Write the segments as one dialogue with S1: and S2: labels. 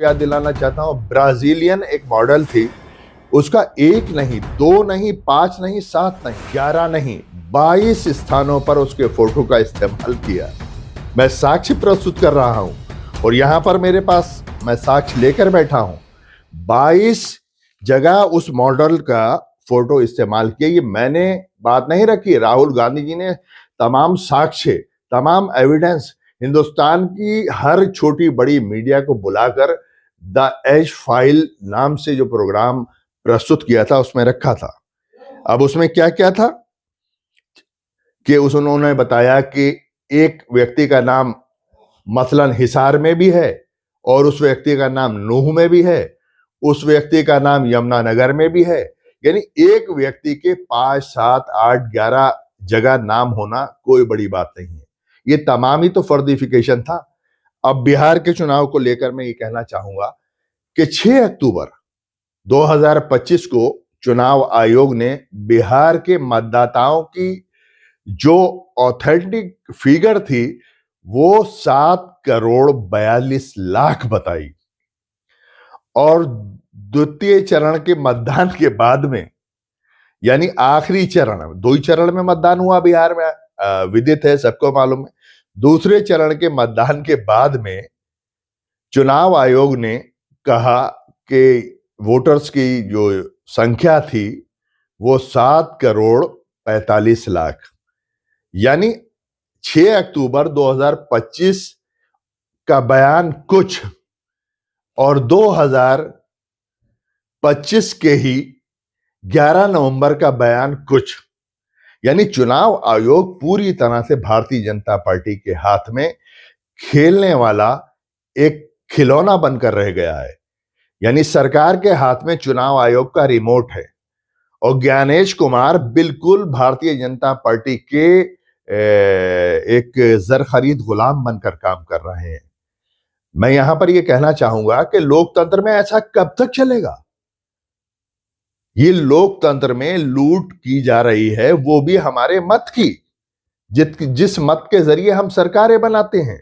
S1: याद दिलाना चाहता हूँ, ब्राजीलियन एक मॉडल थी, उसका 1 नहीं, 2 नहीं, 5 नहीं, 7 नहीं, 11 नहीं, 22 स्थानों पर उसके फोटो का इस्तेमाल किया। मैं साक्ष्य प्रस्तुत कर रहा हूं और यहां पर मेरे पास मैं साक्ष्य लेकर बैठा हूं। 22 जगह उस मॉडल का फोटो इस्तेमाल किया। ये मैंने बात नहीं रखी, राहुल गांधी जी ने तमाम साक्ष्य, तमाम एविडेंस हिंदुस्तान की हर छोटी बड़ी मीडिया को बुलाकर द एज फाइल नाम से जो प्रोग्राम प्रस्तुत किया था उसमें रखा था। अब उसमें क्या क्या था कि उन्होंने बताया कि एक व्यक्ति का नाम मसलन हिसार में भी है और उस व्यक्ति का नाम नूह में भी है, उस व्यक्ति का नाम यमुनानगर में भी है। यानी एक व्यक्ति के 5, 7, 8, 11 जगह नाम होना कोई बड़ी बात नहीं है। ये तमाम ही तो फर्दिफिकेशन था। अब बिहार के चुनाव को लेकर मैं ये कहना चाहूंगा कि 6 अक्टूबर 2025 को चुनाव आयोग ने बिहार के मतदाताओं की जो ऑथेंटिक फिगर थी वो 7 करोड़ 42 लाख बताई। और द्वितीय चरण के मतदान के बाद में, यानी आखिरी चरण, 2 ही चरण में मतदान हुआ बिहार में, विदित है, सबको मालूम है। दूसरे चरण के मतदान के बाद में चुनाव आयोग ने कहा कि वोटर्स की जो संख्या थी वो 7 करोड़ 45 लाख, यानी 6 अक्टूबर 2025 का बयान कुछ और 2025 के ही 11 नवंबर का बयान कुछ। यानी चुनाव आयोग पूरी तरह से भारतीय जनता पार्टी के हाथ में खेलने वाला एक खिलौना बनकर रह गया है। यानी सरकार के हाथ में चुनाव आयोग का रिमोट है और ज्ञानेश कुमार बिल्कुल भारतीय जनता पार्टी के एक जर खरीद गुलाम बनकर काम कर रहे हैं। मैं यहां पर यह कहना चाहूंगा कि लोकतंत्र में ऐसा कब तक चलेगा? ये लोकतंत्र में लूट की जा रही है, वो भी हमारे मत की, जिस मत के जरिए हम सरकारें बनाते हैं।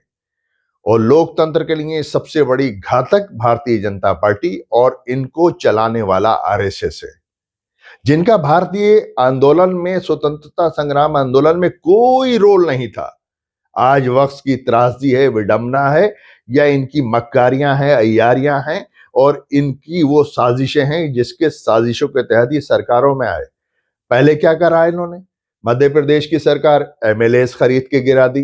S1: और लोकतंत्र के लिए सबसे बड़ी घातक भारतीय जनता पार्टी और इनको चलाने वाला आरएसएस है, जिनका भारतीय आंदोलन में, स्वतंत्रता संग्राम आंदोलन में कोई रोल नहीं था। आज वक्त की त्रासदी है, विडंबना है, या इनकी मक्कारियां हैं, अय्यारियां हैं और इनकी वो साजिशें हैं जिसके साजिशों के तहत ये सरकारों में आए। पहले क्या करा इन्होंने? मध्य प्रदेश की सरकार एमएलएस खरीद के गिरा दी।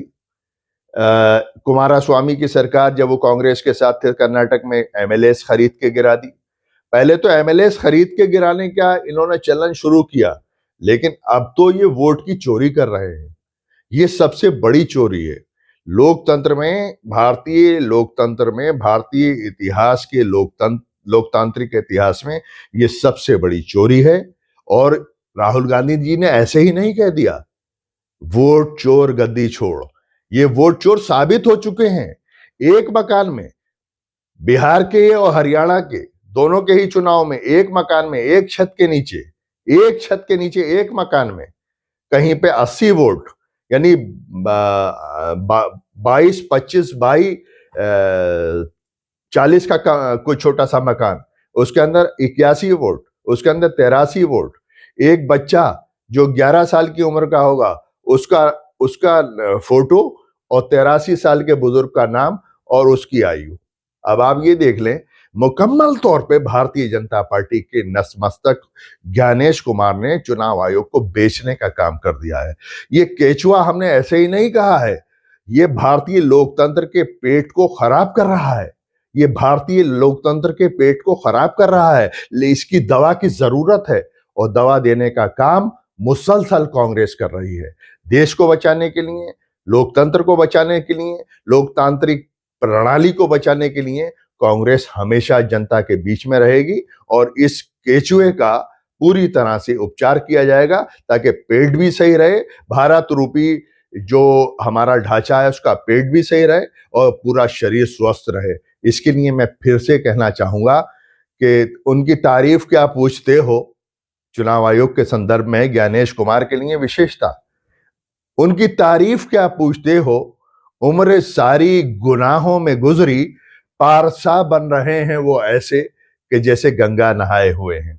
S1: कुमारस्वामी की सरकार जब वो कांग्रेस के साथ थे कर्नाटक में, एमएलएस खरीद के गिरा दी। पहले तो एमएलएस खरीद के गिराने का इन्होंने चलन शुरू किया, लेकिन अब तो ये वोट की चोरी कर रहे हैं। ये सबसे बड़ी चोरी है लोकतंत्र में, भारतीय लोकतंत्र में, भारतीय इतिहास के लोकतांत्रिक इतिहास में ये सबसे बड़ी चोरी है। और राहुल गांधी जी ने ऐसे ही नहीं कह दिया वोट चोर गद्दी छोड़। ये वोट चोर साबित हो चुके हैं। एक मकान में, बिहार के और हरियाणा के दोनों के ही चुनाव में, एक मकान में, एक छत के नीचे, एक मकान में कहीं पे 80 वोट, यानी 22, 25 बाई 40 का कोई छोटा सा मकान, उसके अंदर 81 वोट, उसके अंदर 83 वोट। एक बच्चा जो 11 साल की उम्र का होगा उसका फोटो और 83 साल के बुजुर्ग का नाम और उसकी आयु। अब आप ये देख लें, मुकम्मल तौर पे भारतीय जनता पार्टी के नतमस्तक ज्ञानेश कुमार ने चुनाव आयोग को बेचने का काम कर दिया है। ये केचुआ हमने ऐसे ही नहीं कहा है, ये भारतीय लोकतंत्र के पेट को खराब कर रहा है। ये भारतीय लोकतंत्र के पेट को खराब कर रहा है, इसकी दवा की जरूरत है और दवा देने का काम मुसलसल कांग्रेस कर रही है। देश को बचाने के लिए, लोकतंत्र को बचाने के लिए, लोकतांत्रिक प्रणाली को बचाने के लिए कांग्रेस हमेशा जनता के बीच में रहेगी और इस केचुए का पूरी तरह से उपचार किया जाएगा ताकि पेट भी सही रहे, भारत रूपी जो हमारा ढांचा है उसका पेट भी सही रहे और पूरा शरीर स्वस्थ रहे। इसके लिए मैं फिर से कहना चाहूंगा कि उनकी तारीफ क्या पूछते हो, चुनाव आयोग के संदर्भ में ज्ञानेश कुमार के लिए विशेषता, उनकी तारीफ क्या पूछते हो, उम्र सारी गुनाहों में गुजरी, पारसा बन रहे हैं वो ऐसे कि जैसे गंगा नहाए हुए हैं।